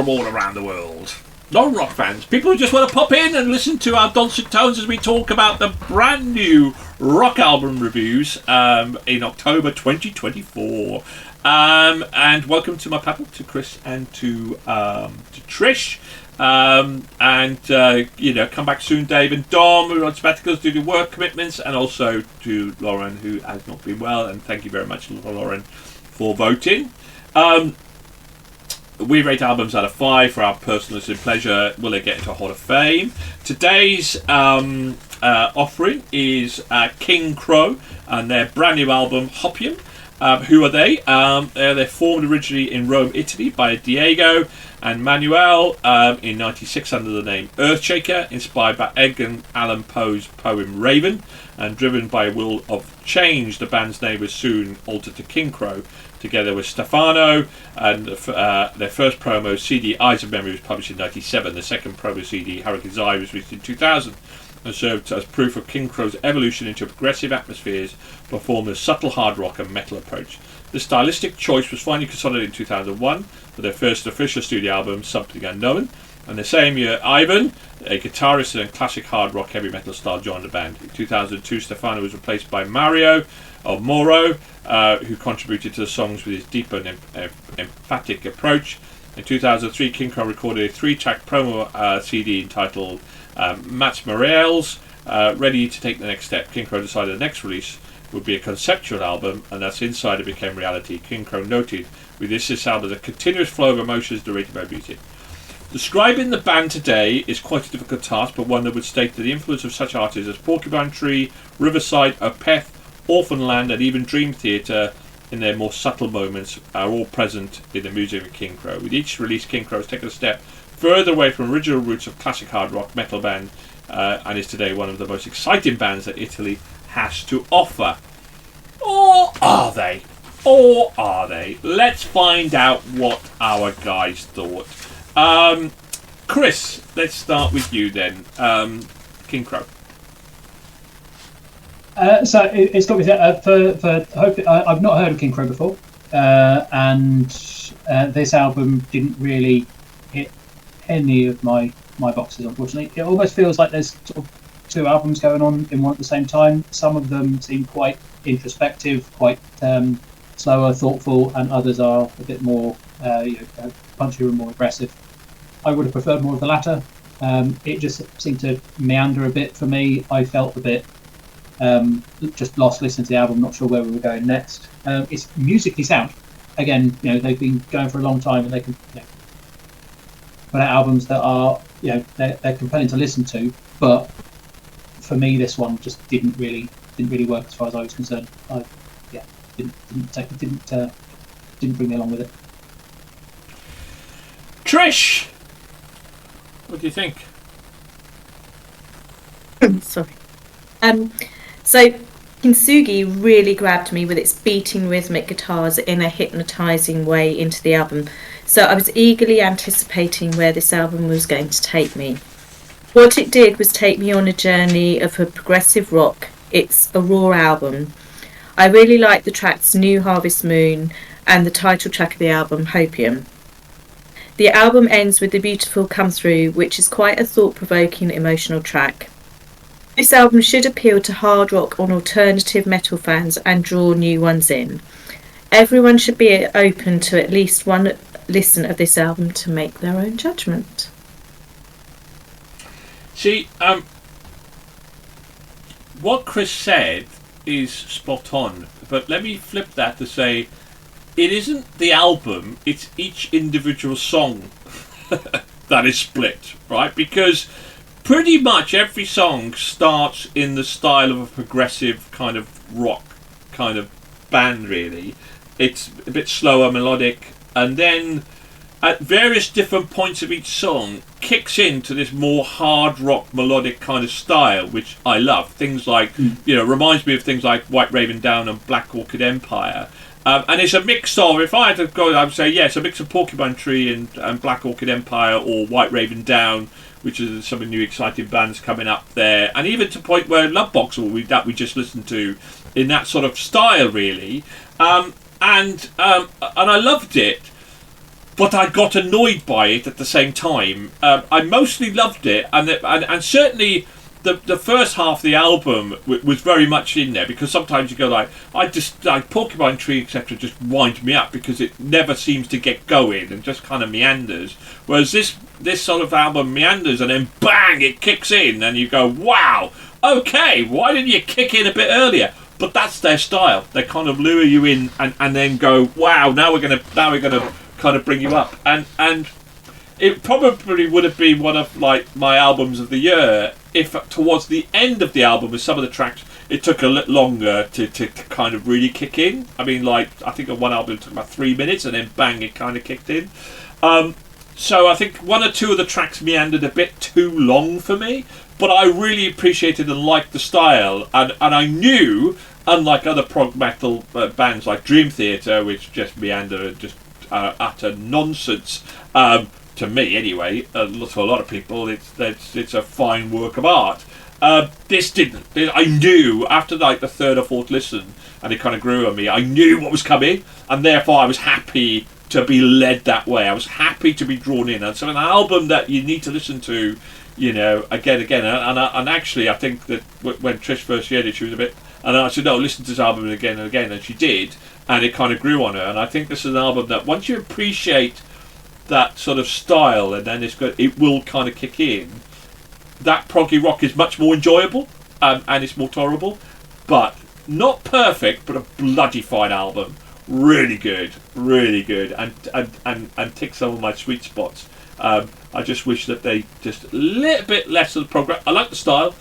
from all around the world. Non-rock fans, people who just want to pop in and listen to our dulcet tones as we talk about the brand new rock album reviews in October 2024. And welcome to my panel, to Chris and to Trish. Come back soon, Dave and Dom, who are on sabbaticals due to work commitments, and also to Lauren, who has not been well. And thank you very much, Lauren, for voting. We rate albums out of 5 for our personal pleasure. Will they get into a Hall of Fame? Today's offering is Kingcrow and their brand new album Hopium. Who are they? They're formed originally in Rome, Italy by Diego and Manuel in 96 under the name Earthshaker, inspired by Edgar Allan Poe's poem Raven, and driven by a will of change. The band's name was soon altered to Kingcrow, together with Stefano, and their first promo CD, Eyes of Memory, was published in 97. The second promo CD, Hurricane's Eye, was released in 2000 and served as proof of Kingcrow's evolution into progressive atmospheres, performing a subtle hard rock and metal approach. The stylistic choice was finally consolidated in 2001 for their first official studio album, Something Unknown, and the same year Ivan, a guitarist and classic hard rock heavy metal star, joined the band. In 2002, Stefano was replaced by Mauro, who contributed to the songs with his deeper and emphatic approach. In 2003, Kingcrow recorded a 3-track promo CD entitled Matzmariels. Ready to take the next step, Kingcrow decided the next release would be a conceptual album, and as Insider became reality. Kingcrow noted, "We this album as a continuous flow of emotions narrated by music." Describing the band today is quite a difficult task, but one that would state that the influence of such artists as Porcupine Tree, Riverside, Opeth, Orphanland, and even Dream Theater, in their more subtle moments, are all present in the music of Kingcrow. With each release, Kingcrow has taken a step further away from original roots of classic hard rock metal band, and is today one of the most exciting bands that Italy has to offer. Or are they? Or are they? Let's find out what our guys thought. Chris, let's start with you then. Kingcrow. So it's got me there. I've not heard of Kingcrow before, and this album didn't really hit any of my boxes, unfortunately. It almost feels like there's sort of 2 albums going on in one at the same time. Some of them seem quite introspective, quite slower, thoughtful, and others are a bit more punchier and more aggressive. I would have preferred more of the latter. It just seemed to meander a bit for me. I felt a bit just lost listening to the album, not sure where we were going next. It's musically sound. Again, they've been going for a long time, and they can put out albums that are they're compelling to listen to. But for me, this one just didn't really work as far as I was concerned. Didn't bring me along with it. Trish, what do you think? Sorry. So Kintsugi really grabbed me with its beating rhythmic guitars in a hypnotising way into the album. So I was eagerly anticipating where this album was going to take me. What it did was take me on a journey of a progressive rock. It's a raw album. I really liked the tracks New Harvest Moon and the title track of the album, Hopium. The album ends with the beautiful Come Through, which is quite a thought-provoking emotional track. This album should appeal to hard rock and alternative metal fans and draw new ones in. Everyone should be open to at least one listen of this album to make their own judgment. See, what Chris said is spot on, but let me flip that to say it isn't the album, it's each individual song that is split, right? Because pretty much every song starts in the style of a progressive kind of rock kind of band, really. It's a bit slower, melodic, and then at various different points of each song kicks into this more hard rock melodic kind of style, which I love. Things like, reminds me of things like White Raven Down and Black Orchid Empire. And it's a mix of, if I had to go, I would say, it's a mix of Porcupine Tree and Black Orchid Empire, or White Raven Down, which is some of the new exciting bands coming up there. And even to the point where Lovebox, that we just listened to, in that sort of style, really. And I loved it. but I got annoyed by it at the same time. I mostly loved it, and certainly the first half of the album was very much in there, because sometimes you go like Porcupine Tree, etc., just wind me up because it never seems to get going and just kind of meanders. Whereas this sort of album meanders and then bang, it kicks in, and you go, wow, okay, why didn't you kick in a bit earlier? But that's their style. They kind of lure you in and then go, wow, now we're gonna kind of bring you up, and it probably would have been one of like my albums of the year if towards the end of the album with some of the tracks it took a little longer to kind of really kick in. I mean, like, I think on one album it took about 3 minutes and then bang, it kind of kicked in. So I think one or two of the tracks meandered a bit too long for me, but I really appreciated and liked the style, and I knew, unlike other prog metal bands like Dream Theater, which just meander and just utter nonsense, to me anyway, to a lot of people, it's a fine work of art. This didn't. I knew after like the third or fourth listen, and it kind of grew on me. I knew what was coming, and therefore I was happy to be led that way. I was happy to be drawn in. And so an album that you need to listen to, you know, again, and actually I think that when Trish first heard it, she was a bit, and I said, no, listen to this album again and again, and she did, and it kind of grew on her. And I think this is an album that once you appreciate that sort of style, and then it will kind of kick in. That proggy rock is much more enjoyable, and it's more tolerable, but not perfect, but a bloody fine album. Really good, and tick some of my sweet spots. I just wish that they just a little bit less of the progress. I like the style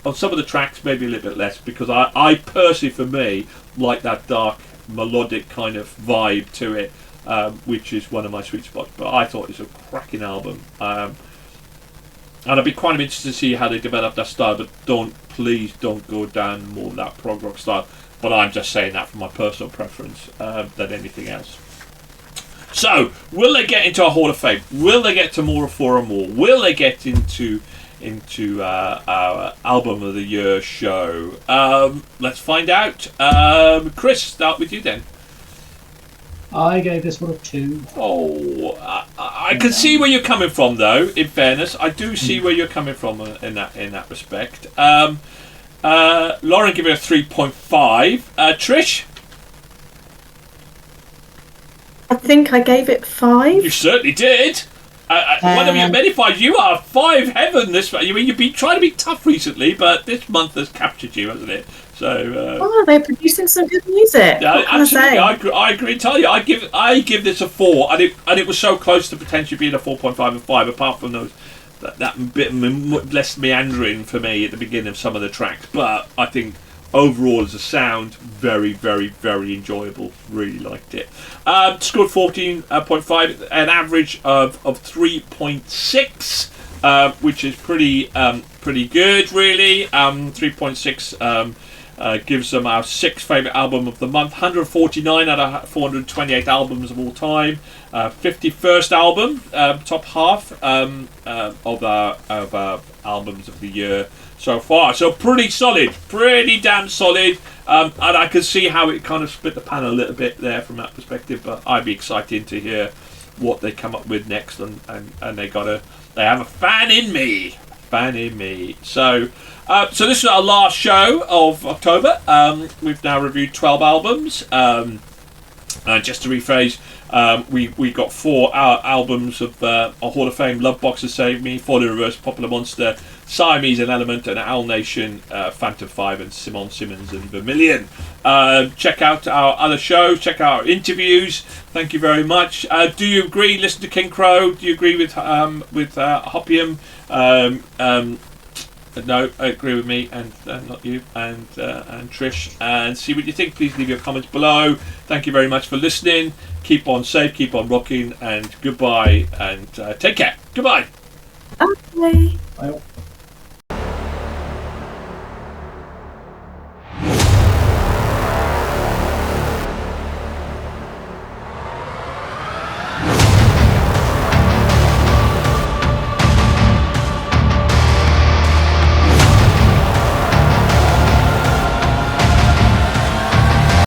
on some of the tracks, maybe a little bit less, because I personally, for me, like that dark melodic kind of vibe to it, which is one of my sweet spots. But I thought it was a cracking album, and I'd be quite interested to see how they develop that style. But please don't go down more of that prog rock style. But I'm just saying that from my personal preference than anything else. So, will they get into our Hall of Fame? Will they get to more for and more? Will they get into our Album of the Year show? Let's find out. Chris, start with you then. I gave this one a 2. Oh, I can see where you're coming from, though. In fairness, I do see where you're coming from in that respect. Lauren gave it a 3.5. Trish? I think I gave it 5. You certainly did. One of your many 5s. You are 5 heaven this month. I mean, you've been trying to be tough recently, but this month has captured you, hasn't it? So. They're producing some good music. What can absolutely, I say? I agree entirely. I give this a 4, and it was so close to potentially being a 4.5 and 5. Apart from those. That bit less meandering for me at the beginning of some of the tracks, but I think overall as a sound, very, very, very enjoyable. Really liked it. Scored 14.5, an average of 3.6, which is pretty good, really. 3.6 gives them our 6th favourite album of the month, 149 out of 428 albums of all time, 51st album, top half of our albums of the year so far. So pretty solid, pretty damn solid, and I can see how it kind of split the pan a little bit there from that perspective, but I'd be excited to hear what they come up with next, and they have a fan in me. So this is our last show of October. We've now reviewed 12 albums. Just to rephrase, we got 4 albums of our Hall of Fame: Love Boxer, Save Me, Fall in Reverse, Popular Monster, Siamese, An Element, and Owl Nation, Phantom 5, and Simon Simmons and Vermilion. Check out our other shows, check out our interviews. Thank you very much. Do you agree? Listen to Kingcrow. Do you agree with Hopium? No, agree with me and not you, and Trish, and see what you think. Please leave your comments below. Thank you very much for listening. Keep on safe, keep on rocking, and goodbye, and take care. Goodbye. Okay. Bye.